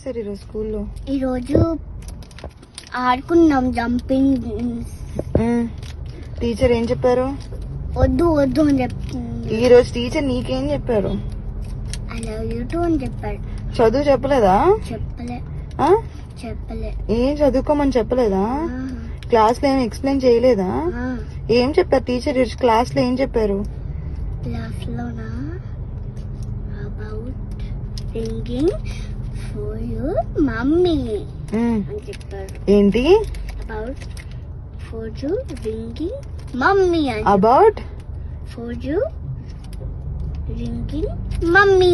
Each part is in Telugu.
చేస్తారు ఈరోజు స్కూల్లో? ఈరోజు ఆడుకున్నాం జంపింగ్. టీచర్ ఏం చెప్పారు? వద్దు వద్దు అని చెప్తుంది. ఈరోజు టీచర్ నీకేం చెప్పారు? ఐ లవ్ యూ టూ అని చెప్పాడు. చదువు చెప్పలేదా? చెప్పలే. ఏం చదువుకోమని చెప్పలేదా? క్లాస్ లో ఏమి ఎక్స్ప్లెయిన్ చేయలేదా? ఏం చెప్పారు టీచర్ ఈరోజు క్లాస్ లో? ఏం చెప్పారు క్లాస్ లోనా? About ringing for your mummy అని చెప్పారు. ఏంటి? About for you ringing mummy అని. About for you ringing mummy.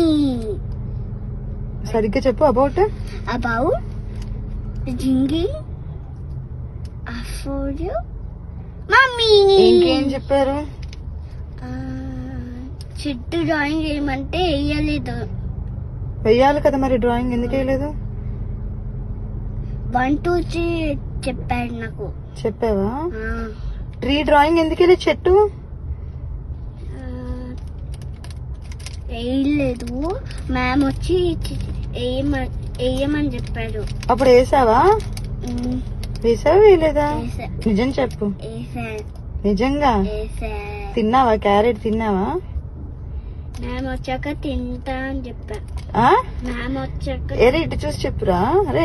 సరిగ్గా చెప్పు. About ringing for you mummy. ఇంకేం చెప్పారు? చెట్టు డ్రాయింగ్ చేయమంటే వేయలేదు. వెయ్యాలి కదా మరి, డ్రాయింగ్ ఎందుకు వేయలేదు? 1 2 3 చెప్పాడు నాకు. చెప్పావా? ట్రీ డ్రాయింగ్ ఎందుకు వేయలేదు? చెట్టు వేయలేదు. మ్యామ్ వచ్చి వేయమని చెప్పాడు. అప్పుడు వేసావా? వేసావా వేయలేదా? నిజం చెప్పు. నిజంగా తిన్నావా? క్యారెట్ తిన్నావా? మ్యామ్ వచ్చాక తింటా అని చెప్పా. మ్యామ్ వచ్చాక ఇటు చూసి చెప్పురా. అరే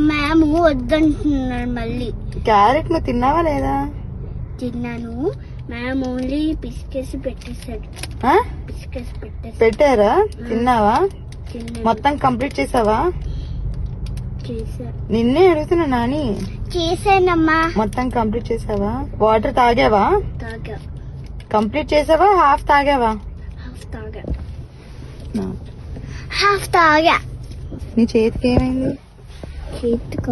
మ్యామ్ వద్దంటున్నాడు మళ్ళీ. క్యారెట్ నువ్వు తిన్నావా లేదా? తిన్నాను. మ్యామ్ ఓన్లీ పిసికేసి పెట్టేశాడు. పెట్టారా? తిన్నావా? మొత్తం కంప్లీట్ చేసావా? నిన్నే అడుగుతున్నా నాని. చేశానమ్మా. మొత్తం కంప్లీట్ చేసావా? వాటర్ తాగావా? తాగా. కంప్లీట్ చేసావా? హాఫ్ తాగావా? హాఫ్ తాగా. నీ చేతికి ఏమైంది? చేతికి